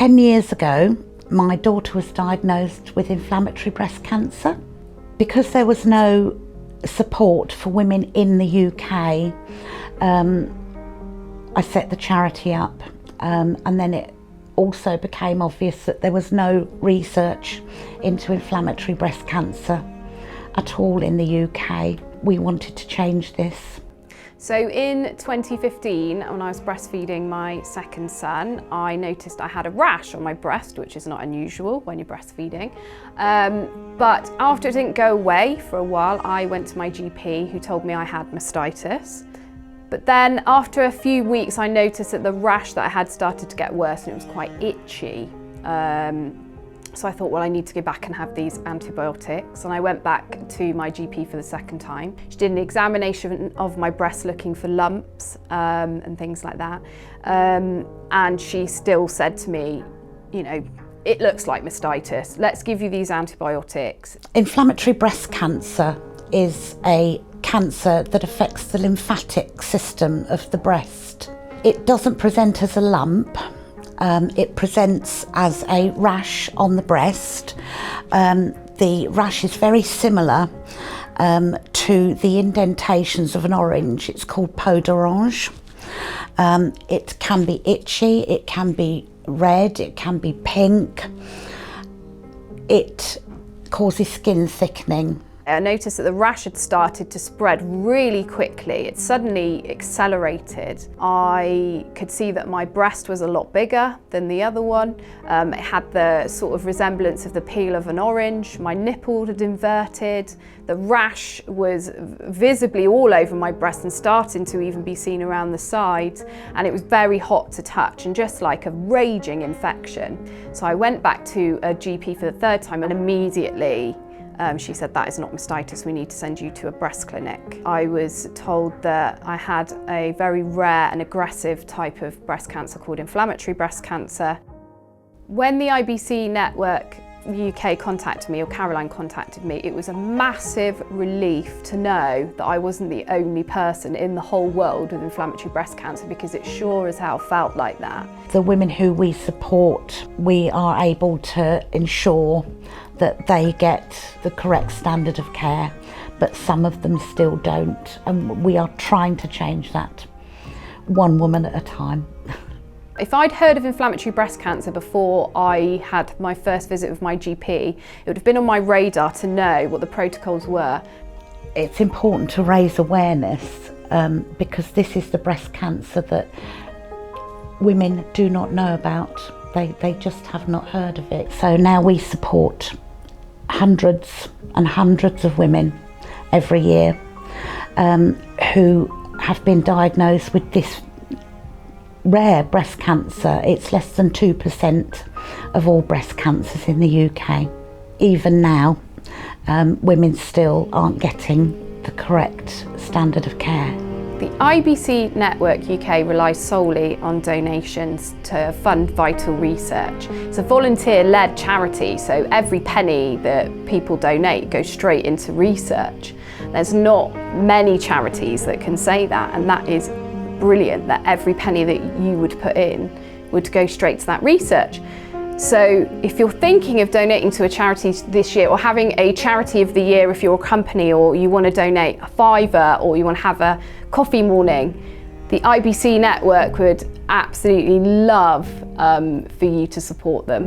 10 years ago, my daughter was diagnosed with inflammatory breast cancer. Because there was no support for women in the UK, I set the charity up, and then it also became obvious that there was no research into inflammatory breast cancer at all in the UK. We wanted to change this. So in 2015, when I was breastfeeding my second son, I noticed I had a rash on my breast, which is not unusual when you're breastfeeding. But after it didn't go away for a while, I went to my GP, who told me I had mastitis. But then after a few weeks, I noticed that the rash that I had started to get worse and it was quite itchy. So I thought, well, I need to go back and have these antibiotics. And I went back to my GP for the second time. She did an examination of my breast looking for lumps and things like that. And she still said to me, you know, it looks like mastitis. Let's give you these antibiotics. Inflammatory breast cancer is a cancer that affects the lymphatic system of the breast. It doesn't present as a lump. It presents as a rash on the breast. The rash is very similar to the indentations of an orange. It's called peau d'orange. It can be itchy, it can be red, it can be pink. It causes skin thickening. I noticed that the rash had started to spread really quickly. It suddenly accelerated. I could see that my breast was a lot bigger than the other one. It had the sort of resemblance of the peel of an orange. My nipple had inverted. The rash was visibly all over my breast and starting to even be seen around the sides. And it was very hot to touch and just like a raging infection. So I went back to a GP for the third time and immediately she said, that is not mastitis, we need to send you to a breast clinic. I was told that I had a very rare and aggressive type of breast cancer called inflammatory breast cancer. When the IBC Network UK contacted me, or Caroline contacted me, it was a massive relief to know that I wasn't the only person in the whole world with inflammatory breast cancer, because it sure as hell felt like that. The women who we support, we are able to ensure that they get the correct standard of care, but some of them still don't, and we are trying to change that, one woman at a time. If I'd heard of inflammatory breast cancer before I had my first visit with my GP, it would have been on my radar to know what the protocols were. It's important to raise awareness because this is the breast cancer that women do not know about. They just have not heard of it. So now we support hundreds and hundreds of women every year who have been diagnosed with this rare breast cancer. It's less than 2% of all breast cancers in the UK. Even now, women still aren't getting the correct standard of care. The IBC Network UK relies solely on donations to fund vital research. It's a volunteer-led charity, so every penny that people donate goes straight into research. There's not many charities that can say that, and that is brilliant, that every penny that you would put in would go straight to that research. So if you're thinking of donating to a charity this year, or having a charity of the year if you're a company, or you want to donate a £5 or you want to have a coffee morning, the IBC Network would absolutely love for you to support them.